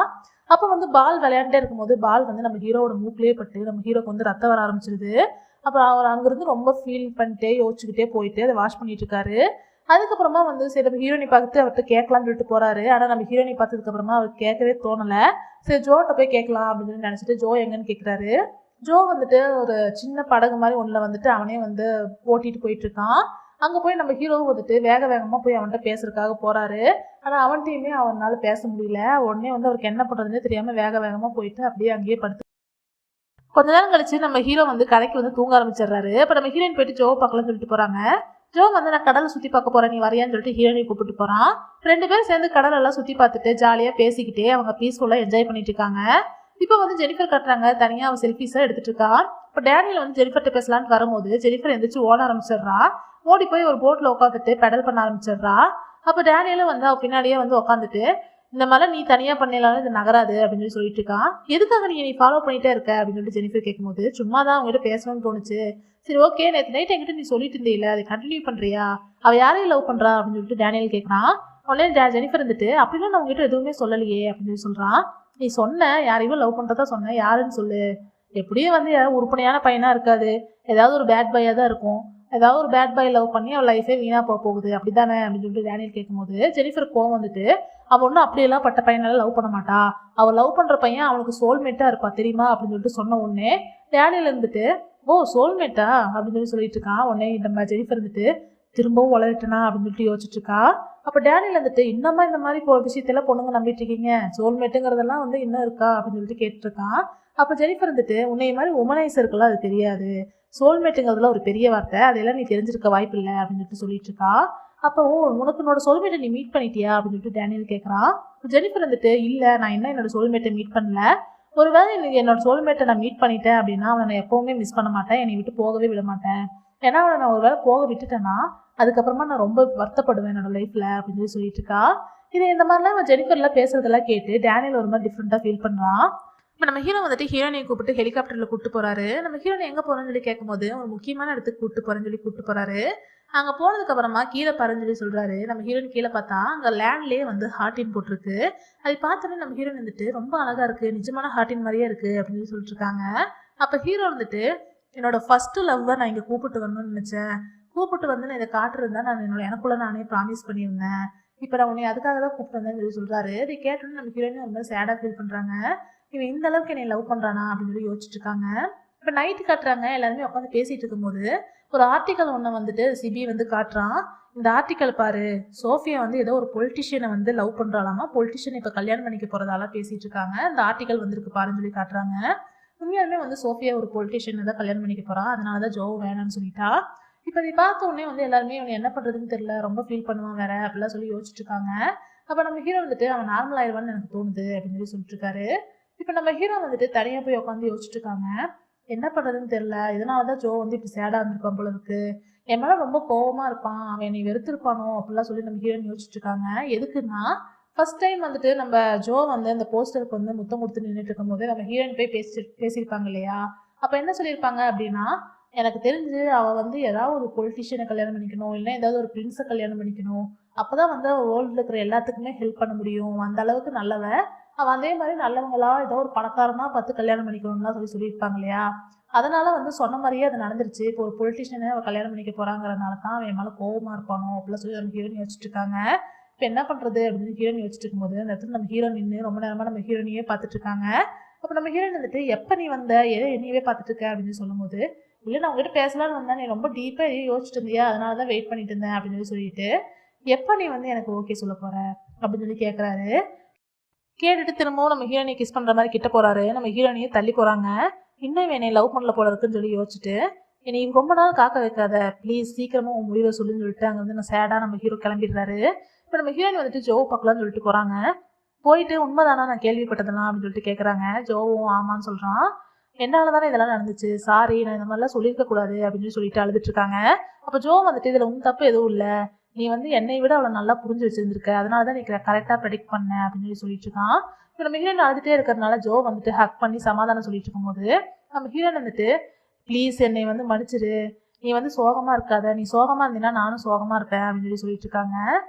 அப்போ வந்து பால் விளையாண்டே இருக்கும்போது பால் வந்து நம்ம ஹீரோவோட மூக்கிலே பட்டு நம்ம ஹீரோக்கு வந்து ரத்தம் வர ஆரம்பிச்சிருது. அப்புறம் அவர் அங்கேருந்து ரொம்ப ஃபீல் பண்ணிட்டே யோசிச்சுக்கிட்டே போயிட்டு அதை வாஷ் பண்ணிட்டு இருக்காரு. அதுக்கப்புறமா வந்து சரி நம்ம ஹீரோயினை பார்த்துட்டு அவர்கிட்ட கேட்கலான்னு சொல்லிட்டு போறாரு. ஆனால் நம்ம ஹீரோயினை பார்த்ததுக்கப்புறமா அவருக்கு கேட்கவே தோணலை. சரி ஜோட்ட போய் கேட்கலாம் அப்படின்னு சொல்லி நினச்சிட்டு ஜோ எங்கன்னு கேட்குறாரு. ஜோ வந்துட்டு ஒரு சின்ன படகு மாதிரி ஒன்றில் வந்துட்டு அவனே வந்து ஓட்டிட்டு போயிட்டு இருக்கான். அங்கே போய் நம்ம ஹீரோவும் வந்துட்டு வேக வேகமாக போய் அவன்கிட்ட பேசுறதுக்காக போறாரு. ஆனால் அவன்கிட்டையுமே அவனால பேச முடியல. உடனே வந்து அவருக்கு என்ன பண்ணுறதுன்னே தெரியாமல் வேக வேகமாக போயிட்டு அப்படியே அங்கேயே படுத்து கொஞ்ச நேரம் கழிச்சு நம்ம ஹீரோ வந்து கடைக்கு வந்து தூங்க ஆரம்பிச்சிடுறாரு. அப்போ நம்ம ஹீரோயின் போயிட்டு ஜோவை பார்க்கலாம்னு சொல்லிட்டு போறாங்க. ஜோ வந்து நான் கடலை சுற்றி பார்க்க போகிறேன் நீ வரையான்னு சொல்லிட்டு ஹீரோயினை கூப்பிட்டு போகிறான். 2 பேரும் சேர்ந்து கடலெல்லாம் சுற்றி பார்த்துட்டு ஜாலியாக பேசிக்கிட்டே அவங்க பீஸ்ஃபுல்லாக என்ஜாய் பண்ணிட்டு இருக்காங்க. இப்போ வந்து ஜெனிஃபர் கட்டுறாங்க, தனியாக அவன் செல்ஃபீஸாக எடுத்துட்டு இருக்கா. இப்போ டேனியல் வந்து ஜெனிஃபர்ட்ட பேசலான்னு வரும்போது ஜெனிஃபர் எந்திரிச்சு ஓட ஆரம்பிச்சிடுறா. ஓடி போய் ஒரு போட்டில் உட்காந்துட்டு பெடல் பண்ண ஆரம்பிச்சிடுறா. அப்போ டேனியலும் வந்து அவ பின்னாடியே வந்து உட்காந்துட்டு இந்த மாதிரி நீ தனியாக பண்ணிடலாம் இது நகராது அப்படின்னு சொல்லி சொல்லிட்டு இருக்கான். எதுக்காக நீ ஃபாலோ பண்ணிட்டே இருக்க அப்படின்னு சொல்லிட்டு ஜெனிஃபர் கேட்கும்போது சும்மா தான் அவங்ககிட்ட பேசணும்னு தோணுச்சு. சரி ஓகே, நேற்று நைட் என்கிட்ட நீ சொல்லிட்டு இருந்தீல அதை கண்டினியூ பண்றியா, அவ யாரையும் லவ் பண்றா அப்படின்னு சொல்லிட்டு டேனியல் கேட்கறான். உடனே ஜெனிஃபர் இருந்துட்டு அப்படின்னா நான் உங்ககிட்ட எதுவுமே சொல்லலையே அப்படின்னு சொல்லி சொல்றான். நீ சொன்ன யாரையும் லவ் பண்றதா சொன்ன, யாருன்னு சொல்லு. எப்படியும் வந்து யாராவது உருப்படியான பையனா இருக்காது, ஏதாவது ஒரு பேட் பாயா தான் இருக்கும். ஏதாவது ஒரு பேட் பாய் லவ் பண்ணி அவள் லைஃபே வீணா போகுது அப்படிதானே அப்படின்னு சொல்லிட்டு டேனியல் கேட்கும்போது ஜெனிஃபர் கோவம் வந்துட்டு அவள் ஒன்றும் அப்படியெல்லாம் பட்ட பையனால லவ் பண்ண மாட்டா, அவள் லவ் பண்ற பையன் அவனுக்கு சோல்மேட்டா இருப்பா தெரியுமா அப்படின்னு சொல்லிட்டு சொன்ன உடனே டேனியல் இருந்துட்டு ஓ சோல்மேட்டா அப்படின்னு சொல்லிட்டு இருக்கான். உடனே நம்ம ஜெனிஃபர் இருந்துட்டு திரும்பவும் வளரட்டனா அப்படின்னு சொல்லிட்டு யோசிச்சுட்டு இருக்கா. அப்போ டேனியல் வந்துட்டு இன்னமா இந்த மாதிரி விஷயத்தெல்லாம் பொண்ணுங்க நம்பிட்டு இருக்கீங்க, சோல்மேட்டுங்கிறதெல்லாம் வந்து இன்னும் இருக்கா அப்படின்னு சொல்லிட்டு கேட்டுருக்கான். அப்போ ஜெனிஃபர் வந்துட்டு உன்னை மாதிரி உமனைசருக்கெல்லாம் அது தெரியாது, சோல்மேட்டுங்கிறதுல ஒரு பெரிய வார்த்தை, அதெல்லாம் நீ தெரிஞ்சிருக்க வாய்ப்பு இல்லை அப்படின்னு சொல்லிட்டு இருக்கா. அப்போ உனக்கு என்னோட சோல்மேட்டை நீ மீட் பண்ணிட்டியா அப்படின்னு சொல்லிட்டு டேனியல் கேட்குறான். ஜெனிஃபர் வந்துட்டு இல்லை நான் என்ன என்னோட சோல்மேட்டை மீட் பண்ணல, ஒருவேளை எனக்கு என்னோட சோல்மேட்டை நான் மீட் பண்ணிட்டேன் அப்படின்னா அவனை நான் எப்பவுமே மிஸ் பண்ண மாட்டேன், என்னை விட்டு போகவே விட மாட்டேன். ஏன்னா அவனை நான் ஒருவேளை போக விட்டுட்டேன்னா அதுக்கப்புறமா நான் ரொம்ப வருத்தப்படுவேன் என்னோட லைஃப்ல அப்படின்னு சொல்லிட்டு இருக்கா. இது இந்த மாதிரிலாம் ஜெனிஃபர்லாம் பேசுறதெல்லாம் கேட்டு டேனியல் ஒரு மாதிரி டிஃப்ரெண்டா ஃபீல் பண்றான். இப்போ நம்ம ஹீரோ வந்துட்டு ஹீரோனையை கூப்பிட்டு ஹெலிகாப்டரில் கூப்பிட்டு போறாரு. நம்ம ஹீரோனை எங்கே போகிறோன்னு சொல்லி கேட்கும்போது ஒரு முக்கியமான இடத்துக்கு கூப்பிட்டு போறேன்னு சொல்லி கூப்பிட்டு போறாரு. அங்கே போனதுக்கு அப்புறமா கீழே பாருன்னு சொல்லி சொல்றாரு. நம்ம ஹீரோயின் கீழே பார்த்தா அங்கே லேண்ட்லேயே வந்து ஹார்டின் போட்டிருக்கு. அதை பார்த்தோன்னே நம்ம ஹீரோயின் வந்துட்டு ரொம்ப அழகா இருக்கு, நிஜமான ஹார்டின் மாதிரியே இருக்கு அப்படின்னு சொல்லிட்டு இருக்காங்க. அப்போ ஹீரோ வந்துட்டு என்னோட ஃபர்ஸ்ட் லவ்வை நான் இங்கே கூப்பிட்டு வரணும்னு நினைச்சேன், கூப்பிட்டு வந்து நான் இதை காட்டுறதா நான் எனக்குள்ள நானே ப்ராமிஸ் பண்ணியிருந்தேன், இப்போ நான் உன்னை அதுக்காக தான் கூப்பிட்டு வந்தேன்னு சொல்லி சொல்றாரு. இதை கேட்டோன்னு நம்ம ஹீரோயின் ரொம்ப சேடா ஃபீல் பண்றாங்க. இவன் இந்த அளவுக்கு என்னை லவ் பண்றானா அப்படின்னு சொல்லி யோசிச்சுட்டு இருக்காங்க. இப்போ நைட்டு காட்டுறாங்க, எல்லாருமே உட்காந்து பேசிட்டு இருக்கும்போது ஒரு ஆர்டிக்கல் ஒன்று வந்துட்டு சிபி வந்து காட்டுறான். இந்த ஆர்டிக்கல் பாரு, சோஃபியா வந்து ஏதோ ஒரு பொலிட்டிஷியனை வந்து லவ் பண்றாளாமா, பொலிட்டிஷியன் இப்போ கல்யாணம் பண்ணிக்க போறதால பேசிட்டு இருக்காங்க. இந்த ஆர்டிக்கல் வந்துருக்கு பாருன்னு சொல்லி காட்டுறாங்க. உண்மையாலுமே வந்து சோஃபியா ஒரு பொலிட்டிஷியனை தான் கல்யாணம் பண்ணிக்க போறா, அதனாலதான் ஜோ வேணான்னு சொல்லிட்டா. இப்போ இதை பார்த்த உடனே வந்து எல்லாருமே அவன் என்ன பண்றதுன்னு தெரியல, ரொம்ப ஃபீல் பண்ணுவான் வேற அப்படிலாம் சொல்லி யோசிச்சுட்டு இருக்காங்க. அப்போ நம்ம ஹீரோ வந்துட்டு அவன் நார்மல் ஆயிடுவான்னு எனக்கு தோணுது அப்படின்னு சொல்லி சொல்லிட்டு இருக்காரு. இப்போ நம்ம ஹீரோ வந்துட்டு தனியாக போய் உட்காந்து யோசிச்சுட்டு இருக்காங்க. என்ன பண்ணுறதுன்னு தெரில, இதனால தான் ஜோ வந்து இப்படி சேடாக இருந்திருப்பான் போல இருக்கு, என் மேலே ரொம்ப கோவமாக இருப்பான், அவன் என்னை வெறுத்திருப்பானோ அப்படிலாம் சொல்லி நம்ம ஹீரோயின் யோசிச்சுட்டு இருக்காங்க. எதுக்குன்னா ஃபர்ஸ்ட் டைம் வந்துட்டு நம்ம ஜோ வந்து அந்த போஸ்டருக்கு வந்து முத்தம் கொடுத்து நின்றுட்டு இருக்கும்போது நம்ம ஹீரோயின் போய் பேசியிருப்பாங்க இல்லையா. அப்போ என்ன சொல்லியிருப்பாங்க அப்படின்னா எனக்கு தெரிஞ்சு அவள் வந்து ஏதாவது ஒரு பொலிட்டிஷியனை கல்யாணம் பண்ணிக்கணும், இல்லை ஏதாவது ஒரு பிரின்ஸை கல்யாணம் பண்ணிக்கணும், அப்போதான் வந்து வேர்ல்டில் இருக்கிற எல்லாத்துக்குமே ஹெல்ப் பண்ண முடியும், அந்த அளவுக்கு நல்லவன் அவன், அதே மாதிரி நல்லவங்களா ஏதோ ஒரு பணக்காரனா பார்த்து கல்யாணம் பண்ணிக்கணும்லாம் சொல்லியிருப்பாங்க இல்லையா. அதனால வந்து சொன்ன மாதிரியே அது நடந்துருச்சு. இப்போ ஒரு பொலிட்டிஷியனை அவள் கல்யாணம் பண்ணிக்க போறாங்கிறதுனால தான் அவன் என் மேலே கோவமா இருப்பானோ அப்படிலாம் சொல்லி நம்ம ஹீரோயின் யோசிச்சுட்டு இருக்காங்க. இப்போ என்ன பண்றது அப்படின்னு ஹீரோயின் யோசிச்சுட்டு இருக்கும்போது அந்த இடத்துல நம்ம ஹீரோ நின்று ரொம்ப நேரமா நம்ம ஹீரோனியே பார்த்துட்டு இருக்காங்க. அப்போ நம்ம ஹீரோயின் வந்துட்டு எப்போ நீ வந்த, ஏதோ என்னையவே பார்த்துட்டு இருக்க அப்படின்னு சொல்லும்போது இல்லை நான் உங்ககிட்ட பேசலான்னு வந்தேன், நீ ரொம்ப டீப்பாக எதையும் யோசிச்சுட்டு இருந்தியா, அதனால தான் வெயிட் பண்ணிட்டு இருந்தேன் அப்படின்னு சொல்லிட்டு எப்போ நீ வந்து எனக்கு ஓகே சொல்ல போற அப்படின்னு சொல்லி கேட்குறாரு. கேட்டுட்டு திரும்பவும் நம்ம ஹீரோனியை கிஸ் பண்ணுற மாதிரி கிட்ட போகிறாரு. நம்ம ஹீரோனியை தள்ளி போகிறாங்க. இன்னும் என்னை லவ் பண்ணல போல இருக்குன்னு சொல்லி யோசிச்சுட்டு என்னை ரொம்ப நாள் காக்க வைக்காத ப்ளீஸ், சீக்கிரமாக உன் முடிவை சொல்லுன்னு சொல்லிட்டு அங்கே வந்து நான் சேடாக நம்ம ஹீரோ கிளம்பிடுறாரு. இப்போ நம்ம ஹீரோயின் வந்துட்டு ஜோ பார்க்கலான்னு சொல்லிட்டு போகிறாங்க. போயிட்டு உண்மைதானா நான் கேள்விப்பட்டதெல்லாம் அப்படின்னு சொல்லிட்டு கேட்குறாங்க. ஜோவும் ஆமான்னு சொல்கிறான். என்னால் தானே இதெல்லாம் நடந்துச்சு, சாரி நான் இந்த மாதிரிலாம் சொல்லியிருக்க கூடாது அப்படின்னு சொல்லிட்டு அழுதுட்டு இருக்காங்க. அப்போ ஜோ வந்துட்டு இதில் உன் தப்பு எதுவும் இல்லை, நீ வந்து என்னை விட அவளை நல்லா புரிஞ்சு வச்சிருந்திருக்க, அதனால தான் நீ கரெக்டாக ப்ரெடிக்ட் பண்ண அப்படின்னு சொல்லிட்டு இருக்கான். இப்போ நம்ம ஹீரோயின் அழுதுகிட்டே இருக்கிறதுனால ஜோ வந்துட்டு ஹக் பண்ணி சமாதானம் சொல்லிட்டு இருக்கும்போது நம்ம ஹீரோயின் வந்துட்டு ப்ளீஸ் என்னை வந்து மன்னிச்சிரு, நீ வந்து சோகமாக இருக்காத, நீ சோகமாக இருந்தீங்கன்னா நானும் சோகமாக இருப்பேன் அப்படின்னு சொல்லிட்டு இருக்காங்க.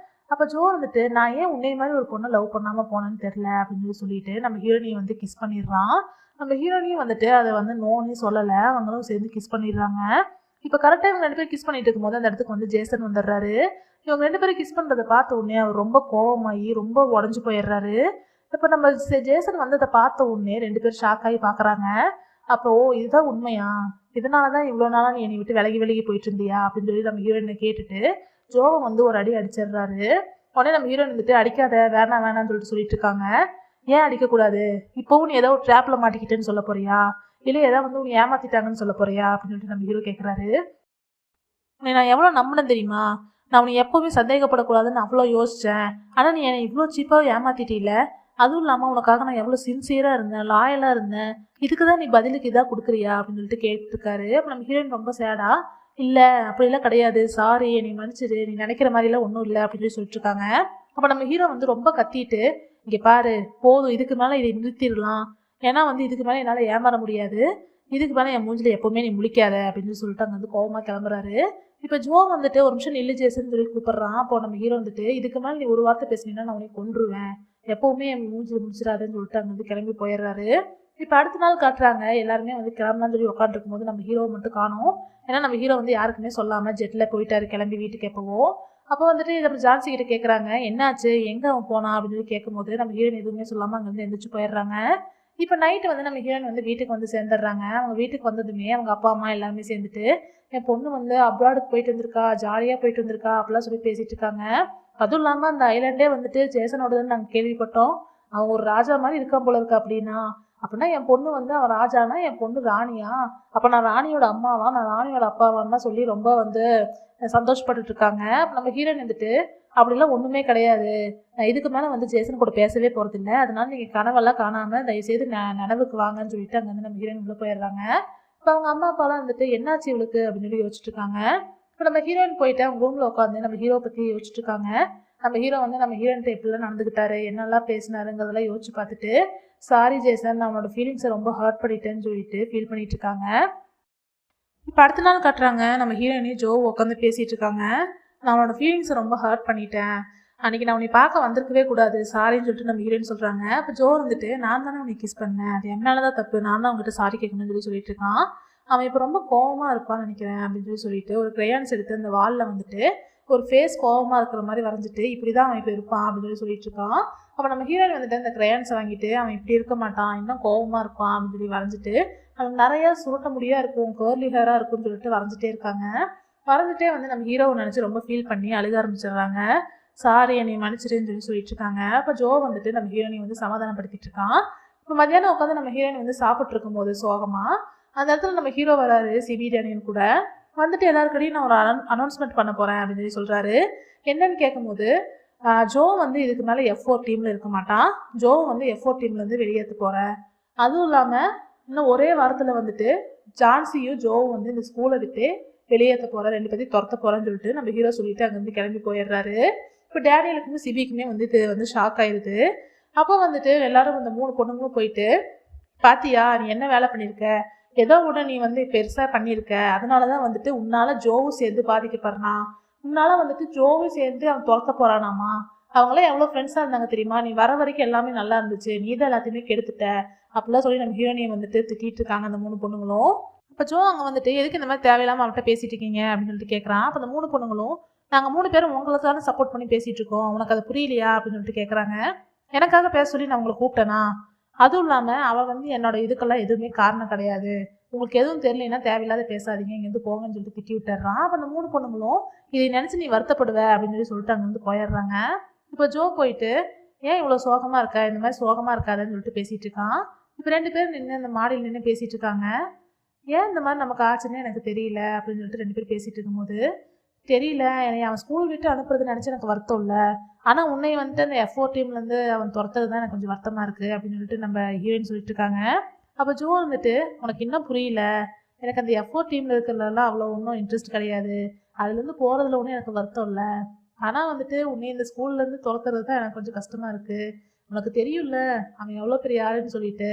அப்போ ஜோ வந்துட்டு நான் ஏன் உன்னை மாதிரி ஒரு பொண்ணை லவ் பண்ணாமல் போனேன்னு தெரில அப்படின்னு சொல்லிட்டு நம்ம ஹீரோனியை வந்து கிஸ் பண்ணிடுறான். நம்ம ஹீரோனியும் வந்துட்டு அதை வந்து நோன்னு சொல்லலை, அவங்களும் சேர்ந்து கிஸ் பண்ணிடுறாங்க. இப்போ கரெக்டாக இவங்க 2 பேரும் கிஸ் பண்ணிட்டு இருக்கும்போது அந்த இடத்துக்கு வந்து ஜேசன் வந்துடுறாரு. இவங்க 2 பேரும் கிஸ் பண்ணுறதை பார்த்த உடனே அவர் ரொம்ப கோவமாகி ரொம்ப உடஞ்சி போயிடுறாரு. இப்போ நம்ம ஜேசன் வந்து அதை பார்த்த உடனே 2 பேரும் ஷாக் ஆகி பார்க்குறாங்க. அப்போ இதுதான் உண்மையா, இதனால தான் இவ்வளோ நாளாக நீ என்னை விட்டு விலகி போயிட்டு இருந்தியா அப்படின்னு சொல்லி நம்ம ஹீரோயினை கேட்டுட்டு ஜோவை வந்து ஒரு அடி அடிச்சிடுறாரு. உடனே நம்ம ஹீரோயின் வந்துட்டு அடிக்காத, வேணாம்னு சொல்லிட்டு இருக்காங்க. ஏன் அடிக்கக்கூடாது, இப்போவும் நீ ஏதோ ஒரு ட்ராப்ல மாட்டிக்கிட்டேன்னு சொல்ல போறியா, இல்லை ஏதாவது வந்து உன்னை ஏமாத்திட்டாங்கன்னு சொல்ல போறியா அப்படின்னு சொல்லிட்டு நம்ம ஹீரோ கேட்குறாரு. உன்னை நான் எவ்வளோ நம்பினேன் தெரியுமா? நான் உன்னை எப்போவுமே சந்தேகப்படக்கூடாதுன்னு அவ்வளோ யோசித்தேன். ஆனால் நீ என்னை இவ்வளோ சீப்பாக ஏமாத்திட்டீல. அதுவும் இல்லாமல் உனக்காக நான் எவ்வளோ சின்சியராக இருந்தேன், லாயலாக இருந்தேன். இதுக்கு தான் நீ பதிலுக்கு இதாக கொடுக்குறியா அப்படின்னு சொல்லிட்டு கேட்டுருக்காரு. அப்போ நம்ம ஹீரோயின் ரொம்ப சேடா, இல்லை அப்படிலாம் கிடையாது, சாரி, நீ மன்னிச்சிடு, நீ நினைக்கிற மாதிரிலாம் ஒன்றும் இல்லை அப்படின்னு சொல்லிட்டு இருக்காங்க. அப்போ நம்ம ஹீரோ வந்து ரொம்ப கத்திட்டு, இங்கே பாரு போதும், இதுக்கு மேலே இதை நிறுத்திடலாம். ஏன்னா வந்து இதுக்கு மேலே என்னால் ஏமாற முடியாது. இதுக்கு மேலே என் மூஞ்சில் எப்போவுமே நீ முழிக்காத அப்படின்னு சொல்லிட்டு அங்கே வந்து கோவமாக கிளம்புறாரு. இப்போ ஜோ வந்துட்டு ஒரு நிமிஷம் நில்லு ஜேசன்னு சொல்லி கூப்பிட்றான். அப்போ நம்ம ஹீரோ வந்துட்டு, இதுக்கு மேலே நீ ஒரு வார்த்தை பேசினீங்கன்னா நான் உனக்கு கொன்றுவேன், எப்போவுமே என் மூஞ்சில் முடிச்சிடாதுன்னு சொல்லிட்டு அங்கே வந்து கிளம்பி போயிடுறாரு. இப்போ அடுத்த நாள் காட்டுறாங்க, எல்லாருமே வந்து கிளம்பலான்னு சொல்லி உட்காந்துருக்கும் போது நம்ம ஹீரோவை மட்டும் காணும். ஏன்னா நம்ம ஹீரோ வந்து யாருக்குமே சொல்லாமல் ஜெட்டில் போயிட்டாரு கிளம்பி வீட்டுக்கு எப்போவோ. அப்போ வந்துட்டு நம்ம ஜான்சி கிட்ட கேட்குறாங்க, என்னாச்சு, எங்கே அவன் போனா அப்படின்னு சொல்லி கேட்கும்போது நம்ம ஹீரோயின் எதுவுமே சொல்லாமல் அங்கேருந்து எந்திரிச்சு போயிடுறாங்க. இப்போ நைட்டு வந்து நம்ம ஹீரோயின் வந்து வீட்டுக்கு வந்து சேர்ந்துடுறாங்க. அவங்க வீட்டுக்கு வந்ததுமே அவங்க அப்பா அம்மா எல்லாருமே சேர்ந்துட்டு, என் பொண்ணு வந்து அப்ராடுக்கு போயிட்டு வந்திருக்கா, ஜாலியாக போயிட்டு வந்திருக்கா அப்படிலாம் சொல்லி பேசிட்டு இருக்காங்க. அதுவும் இல்லாமல் அந்த ஐலாண்டே வந்துட்டு ஜேசனோடதுன்னு நாங்கள் கேள்விப்பட்டோம். அவன் ஒரு ராஜா மாதிரி இருக்கான் போல இருக்கா. அப்படின்னா என் பொண்ணு வந்து அவன் ராஜானா என் பொண்ணு ராணியா, அப்போ நான் ராணியோட அம்மாவா, நான் ராணியோட அப்பாவான்னு சொல்லி ரொம்ப வந்து சந்தோஷப்பட்டுட்டு இருக்காங்க. நம்ம ஹீரோயின் வந்துட்டு, அப்படிலாம் ஒன்றுமே கிடையாது, இதுக்கு மேலே வந்து ஜேசன் கூட பேசவே போகிறதில்ல, அதனால நீங்கள் கனவெல்லாம் காணாமல் தயவுசெய்து நினைவுக்கு வாங்கன்னு சொல்லிட்டு அங்கே வந்து நம்ம ஹீரோயின் உள்ளே போயிடுறாங்க. இப்போ அவங்க அம்மா அப்பாலாம் வந்துட்டு என்னாச்சு இவளுக்கு அப்படின்னு சொல்லி யோசிச்சுட்டு இருக்காங்க. இப்போ நம்ம ஹீரோயின் போயிட்டு அவங்க ரூமில் உட்காந்து நம்ம ஹீரோ பற்றி யோசிச்சுட்டு இருக்காங்க. நம்ம ஹீரோ வந்து நம்ம ஹீரோயின்ட்ட எப்படிலாம் நடந்துக்கிட்டாரு, என்னெல்லாம் பேசினாருங்கிறதெல்லாம் யோசிச்சு பார்த்துட்டு, சாரி ஜேசன், நான் அவனோட ஃபீலிங்ஸை ரொம்ப ஹர்ட் பண்ணிட்டேன்னு சொல்லிட்டு ஃபீல் பண்ணிட்டு இருக்காங்க. இப்போ அடுத்த நாள் காட்டுறாங்க, நம்ம ஹீரோயினையும் ஜோ உட்காந்து பேசிகிட்டு இருக்காங்க. நான் அவனோட ஃபீலிங்ஸை ரொம்ப ஹர்ட் பண்ணிட்டேன், அன்றைக்கி நான் உன்னை பார்க்க வந்திருக்கவே கூடாது, சாரின்னு சொல்லிட்டு நம்ம ஹீரோயின் சொல்கிறாங்க. அப்போ ஜோ வந்துட்டு, நான் தானே உன்னை கிஸ் பண்ணேன், அது என் மேலே தான் தப்பு, நான் தான் அவங்ககிட்ட சாரி கேட்கணும்னு சொல்லிட்டு இருக்கான். அவன் இப்போ ரொம்ப கோவமாக இருப்பான்னு நினைக்கிறேன் அப்படின்னு சொல்லிட்டு ஒரு கிரையான்ஸ் எடுத்து அந்த வாலில் வந்துட்டு ஒரு ஃபேஸ் கோவமாக இருக்கிற மாதிரி வரைஞ்சிட்டு, இப்படி தான் அவன் இப்போ இருப்பான் அப்படின்னு சொல்லிட்டு இருக்கான். அப்போ நம்ம ஹீரோயின் வந்துட்டு அந்த கிரையான்ஸை வாங்கிட்டு, அவன் இப்படி இருக்க மாட்டான், இன்னும் கோவமாக இருப்பான் அப்படின்னு சொல்லி வரைஞ்சிட்டு, அவனுக்கு நிறையா சுருட்ட முடியாக இருக்கும், கேர்லி ஹேராக இருக்கும்னு சொல்லிட்டு வரைஞ்சிட்டே இருக்காங்க. வரைஞ்சிட்டே வந்து நம்ம ஹீரோவை நினச்சி ரொம்ப ஃபீல் பண்ணி அழுக ஆரம்பிச்சிடுறாங்க. சாரி, என்னை மன்னிச்சிடுன்னு சொல்லிட்டு இருக்காங்க. அப்போ ஜோ வந்துட்டு நம்ம ஹீரோயினை வந்து சமாதானப்படுத்திட்டு இருக்கான். இப்போ மத்தியானம் உட்காந்து நம்ம ஹீரோயின் வந்து சாப்பிட்டு இருக்கும்போது சோகமாக அந்த இடத்துல நம்ம ஹீரோ வராரு, சிபி டேனியல் கூட வந்துட்டு, எல்லாருக்கிட்டையும் நான் ஒரு அனௌன்ஸ்மெண்ட் பண்ண போகிறேன் அப்படின்னு சொல்லி சொல்கிறாரு. என்னன்னு கேட்கும்போது, ஜோ வந்து இதுக்கு மேலே F4 டீமில் இருக்க மாட்டான், ஜோ வந்து F4 டீம்லேருந்து வெளியேற்ற போகிறேன், அதுவும் இல்லாமல் இன்னும் ஒரே வாரத்தில் வந்துட்டு ஜான்சியும் ஜோவும் வந்து இந்த ஸ்கூலை விட்டு வெளியேற்ற போகிறேன், ரெண்டு பேர்த்தையும் துரத்த போகிறேன்னு சொல்லிட்டு நம்ம ஹீரோ சொல்லிட்டு அங்கேருந்து கிளம்பி போயிடுறாரு. இப்போ டேனியலுக்குமே சிபிக்குமே வந்து இது வந்து ஷாக் ஆயிடுது. அப்போ வந்துட்டு எல்லாரும் இந்த 3 பொண்ணுங்களும் போயிட்டு, பாத்தியா நீ என்ன வேலை பண்ணியிருக்க, ஏதோ ஒன்று நீ வந்து பெருசாக பண்ணியிருக்க, அதனால தான் வந்துட்டு உன்னால் ஜோவும் சேர்ந்து பாதிக்கப்படுறான், உன்னால் வந்துட்டு ஜோவும் சேர்ந்து அவன் துரத்த போகிறானாமா, அவங்களாம் எவ்வளோ ஃப்ரெண்ட்ஸாக இருந்தாங்க தெரியுமா, நீ வர வரைக்கும் எல்லாமே நல்லா இருந்துச்சு, நீ தான் எல்லாத்தையுமே கெடுத்துட்ட அப்படிலாம் சொல்லி நம்ம ஹீரோனியை வந்துட்டு திட்டிகிட்டு இருக்காங்க அந்த 3 பொண்ணுங்களும். இப்போ ஜோ அங்கே வந்துட்டு, எதுக்கு இந்த மாதிரி தேவையில்லாமல் அவன்கிட்ட பேசிகிட்டு இருக்கீங்க அப்படின்னு சொல்லிட்டு கேட்குறான். அப்போ அந்த 3 பொண்ணுங்களும், நாங்கள் 3 பேரும் உங்களுக்கு தானே சப்போர்ட் பண்ணி பேசிகிட்டு இருக்கோம், உனக்கு அது புரியலையா அப்படின்னு சொல்லிட்டு கேட்குறாங்க. எனக்காக பேச சொல்லி நான் உங்களை கூப்பிட்டேனா, அதுவும் இல்லாமல் அவள் வந்து என்னோட இதுக்கெல்லாம் எதுவுமே காரணம் கிடையாது, உங்களுக்கு எதுவும் தெரியலன்னா தேவையில்லாத பேசாதீங்க, இங்கேருந்து போங்கன்னு சொல்லிட்டு திட்டி விட்டுறான். அப்போ அந்த 3 பொண்ணுங்களும் இதை நினச்சி நீ வருத்தப்படுவ அப்படின்னு சொல்லிட்டு அங்கேருந்து போயிடுறாங்க. இப்போ ஜோ போயிட்டு, ஏன் இவ்வளோ சோகமாக இருக்கா, இந்த மாதிரி சோகமாக இருக்காதுன்னு சொல்லிட்டு பேசிகிட்டு இருக்கான். இப்போ 2 பேரும் நின்று அந்த மாடியில் நின்று பேசிகிட்டு இருக்காங்க. ஏன் இந்த மாதிரி நமக்கு ஆச்சுன்னு எனக்கு தெரியல அப்படின்னு சொல்லிட்டு 2 பேர் பேசிகிட்டு இருக்கும்போது, தெரியல, என்னை அவன் ஸ்கூல் விட்டு அனுப்புறது நினச்சி எனக்கு வருத்தம் இல்லை, ஆனால் உன்னை வந்துட்டு அந்த F4 டீம்லேருந்து அவன் துரத்துறது தான் எனக்கு கொஞ்சம் வருத்தமாக இருக்குது அப்படின்னு சொல்லிட்டு நம்ம ஹீரோயின் சொல்லிட்டு இருக்காங்க. அப்போ ஜோ வந்துட்டு, உனக்கு இன்னும் புரியல, எனக்கு அந்த F4 டீமில் இருக்கிறதுலாம் அவ்வளோ ஒன்றும் இன்ட்ரெஸ்ட் கிடையாது, அதுலேருந்து போகிறதுல ஒன்றும் எனக்கு வருத்தம் இல்லை, ஆனால் வந்துட்டு உன்னை இந்த ஸ்கூல்லேருந்து துரத்துறது தான் எனக்கு கொஞ்சம் கஷ்டமாக இருக்குது, உனக்கு தெரியும்ல அவன் எவ்வளோ பெரிய ஆளுன்னு சொல்லிட்டு,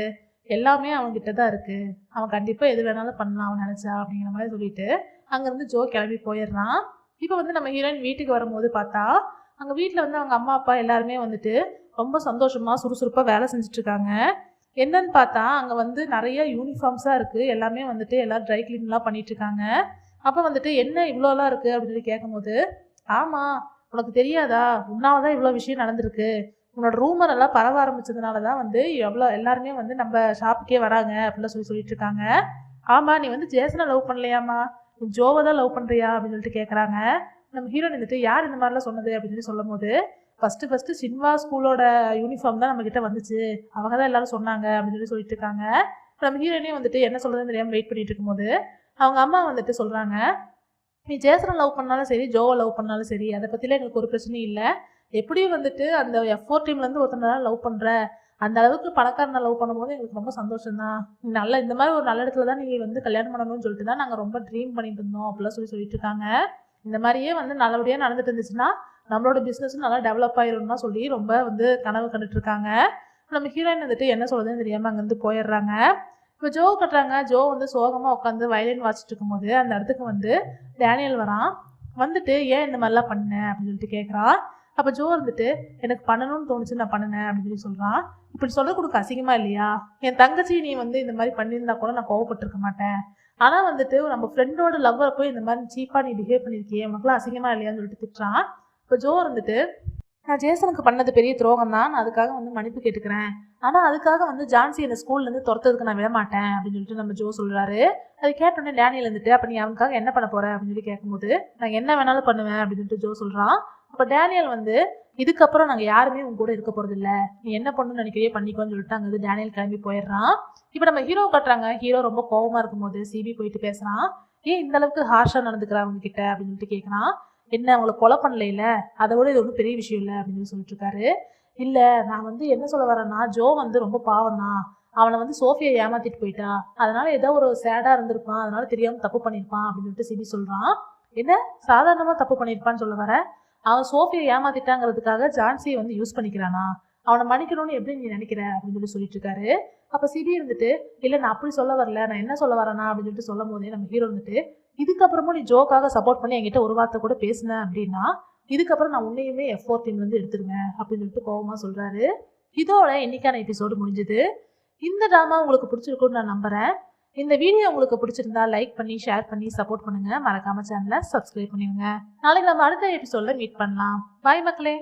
எல்லாமே அவன்கிட்ட தான் இருக்குது, அவன் கண்டிப்பாக எது வேணாலும் பண்ணலாம் அவன் நினச்சா அப்படிங்கிற மாதிரி சொல்லிட்டு அங்கேருந்து ஜோ கிளம்பி போயிடுறான். இப்போ வந்து நம்ம ஹீரோயின் வீட்டுக்கு வரும்போது பார்த்தா, அங்கே வீட்டில் வந்து அவங்க அம்மா அப்பா எல்லாருமே வந்துட்டு ரொம்ப சந்தோஷமாக சுறுசுறுப்பாக வேலை செஞ்சிட்ருக்காங்க. என்னன்னு பார்த்தா அங்கே வந்து நிறைய யூனிஃபார்ம்ஸாக இருக்குது, எல்லாமே வந்துட்டு எல்லோரும் ட்ரை கிளீன்லாம் பண்ணிகிட்ருக்காங்க. அப்போ வந்துட்டு என்ன இவ்வளோலாம் இருக்குது அப்படின்னு சொல்லி கேட்கும்போது, ஆமாம் உனக்கு தெரியாதா, உன்னால தான் இவ்வளோ விஷயம் நடந்திருக்கு, உன்னோட ரூமர் எல்லாம் பரவ ஆரம்பிச்சதுனால தான் வந்து எவ்வளோ எல்லாருமே வந்து நம்ம ஷாப்புக்கே வராங்க அப்படிலாம் சொல்லிட்டு இருக்காங்க. ஆமாம் நீ வந்து ஜேசனை லவ் பண்ணலையாமா, நீ ஜோவை தான் லவ் பண்ணுறியா அப்படின்னு சொல்லிட்டு கேட்குறாங்க. நம்ம ஹீரோயின் வந்துட்டு, யார் இந்த மாதிரிலாம் சொன்னது அப்படின்னு சொல்லி சொல்லும் போது, ஃபஸ்ட்டு சின்வா ஸ்கூலோட யூனிஃபார்ம் தான் நம்மக்கிட்ட வந்துச்சு, அவங்க தான் எல்லாரும் சொன்னாங்க அப்படின்னு சொல்லிட்டு இருக்காங்க. நம்ம ஹீரோயினே வந்துட்டு என்ன சொல்கிறதுன்னு தெரியாமல் வெயிட் பண்ணிட்டு இருக்கும்போது அவங்க அம்மா வந்துட்டு சொல்கிறாங்க, நீ ஜேசனை லவ் பண்ணாலும் சரி, ஜோவை லவ் பண்ணாலும் சரி, அதை பற்றிலாம் எங்களுக்கு ஒரு பிரச்சனையும் இல்லை. எப்படியும் வந்துட்டு அந்த F4 டீம்லேருந்து ஒருத்தனை லவ் பண்ணுற, அந்த அளவுக்கு பணக்காரனை லவ் பண்ணும்போது எங்களுக்கு ரொம்ப சந்தோஷம் தான். நல்ல இந்த மாதிரி ஒரு நல்ல இடத்துல தான் நீங்கள் வந்து கல்யாணம் பண்ணணும்னு சொல்லிட்டு தான் நாங்கள் ரொம்ப ட்ரீம் பண்ணிட்டு இருந்தோம் அப்படிலாம் சொல்லிட்டு இருக்காங்க. இந்த மாதிரியே வந்து நல்லபடியாக நடந்துட்டு இருந்துச்சுன்னா நம்மளோட பிஸ்னஸும் நல்லா டெவலப் ஆயிரும்னா சொல்லி ரொம்ப வந்து கனவு கண்டுட்டு இருக்காங்க. நம்ம ஹீரோயின் வந்துட்டு என்ன சொல்றதுன்னு தெரியாமல் அங்கேருந்து போயிடுறாங்க. இப்போ ஜோ கட்டுறாங்க. ஜோ வந்து சோகமாக உட்காந்து வயலின் வாசிச்சுட்டு இருக்கும்போது அந்த இடத்துக்கு வந்து டேனியல் வரான். வந்துட்டு ஏன் இந்த மாதிரிலாம் பண்ண அப்படின்னு சொல்லிட்டு கேட்குறான். அப்போ ஜோ வந்துட்டு எனக்கு பண்ணணும்னு தோணுச்சு, நான் பண்ணினேன் அப்படின்னு சொல்லி சொல்கிறான். இப்படி சொல்ல கொடுக்க அசிங்கமா இல்லையா? என் தங்கச்சி நீ வந்து இந்த மாதிரி பண்ணியிருந்தா கூட நான் கோவப்பட்டிருக்க மாட்டேன். ஆனால் வந்துட்டு நம்ம ஃப்ரெண்டோட லவ்வை போய் இந்த மாதிரி சீப்பாக நீ பிஹேவ் பண்ணியிருக்கியே, உனக்குலாம் அசிங்கமா இல்லையான்னு சொல்லிட்டு திட்டுறான். இப்போ ஜோ வந்துட்டு நான் ஜேசனுக்கு பண்ணது பெரிய துரோகம் தான், நான் அதுக்காக வந்து மன்னிப்பு கேட்டுக்கிறேன். ஆனால் அதுக்காக வந்து ஜான்சி அந்த ஸ்கூல்லேருந்து துரத்துறதுக்கு நான் விட மாட்டேன் அப்படின்னு சொல்லிட்டு நம்ம ஜோ சொல்கிறாரு. அது கேட்டோடனே டேனியல் வந்துட்டு அப்போ நீ அவனுக்காக என்ன பண்ண போற அப்படின்னு சொல்லி கேட்கும்போது நான் என்ன வேணாலும் பண்ணுவேன் அப்படின்னு சொல்லிட்டு ஜோ சொல்கிறான். அப்போ டேனியல் வந்து இதுக்கப்புறம் நாங்கள் யாருமே உங்க கூட இருக்க போறது இல்லை, நீ என்ன பண்ணணும்னு நினைக்கிறியோ பண்ணிக்கோன்னு சொல்லிட்டு அங்கே வந்து டேனியல் கிளம்பி போயிடுறான். இப்போ நம்ம ஹீரோ கட்டுறாங்க. ஹீரோ ரொம்ப கோவமா இருக்கும்போது சிபி போயிட்டு பேசுறான். ஏன் இந்த அளவுக்கு ஹார்ஷா நடந்துக்கிறா அவங்க கிட்ட அப்படின்னு சொல்லிட்டு கேட்குறான். என்ன அவங்கள கொலை பண்ணல, அதை விட இது ஒன்றும் பெரிய விஷயம் இல்லை அப்படின்னு சொல்லிட்டு இருக்காரு. இல்லை நான் வந்து என்ன சொல்ல வரேன்னா, ஜோ வந்து ரொம்ப பாவம் தான், அவனை வந்து சோஃபியா ஏமாத்திட்டு போயிட்டா, அதனால ஏதோ ஒரு சேடா இருந்திருப்பான், அதனால தெரியாம தப்பு பண்ணியிருப்பான் அப்படின்னு சொல்லிட்டு சிபி சொல்றான். என்ன சாதாரணமா தப்பு பண்ணியிருப்பான்னு சொல்ல வர? அவன் சோஃபியை ஏமாத்திட்டாங்கிறதுக்காக ஜான்சியை வந்து யூஸ் பண்ணிக்கிறானா? அவனை மன்னிக்கணும்னு எப்படி நீ நினைக்கிற அப்படின்னு சொல்லிட்டு இருக்காரு. அப்ப சிபி இருந்துட்டு இல்லை நான் அப்படி சொல்ல வரல, நான் என்ன சொல்ல வரேனா அப்படின்னு சொல்லிட்டு சொல்லும் போதே நம்ம ஹீரோ இருந்துட்டு இதுக்கப்புறமும் நீ ஜோக்காக சப்போர்ட் பண்ணி என்கிட்ட ஒரு வார்த்தை கூட பேசினேன் அப்படின்னா இதுக்கப்புறம் நான் உன்னையுமே F4 டீம்லேருந்து எடுத்துருவேன் அப்படின்னு சொல்லிட்டு கோவமா சொல்றாரு. இதோட இன்னைக்கான எபிசோடு முடிஞ்சது. இந்த ட்ராமா உங்களுக்கு பிடிச்சிருக்குன்னு நான் நம்புறேன். இந்த வீடியோ உங்களுக்கு பிடிச்சிருந்தா லைக் பண்ணி ஷேர் பண்ணி சப்போர்ட் பண்ணுங்க. மறக்காம சேனலை சப்ஸ்கிரைப் பண்ணிடுங்க. நாளைக்கு நம்ம அடுத்த எபிசோட்ல மீட் பண்ணலாம். பாய் மக்களே.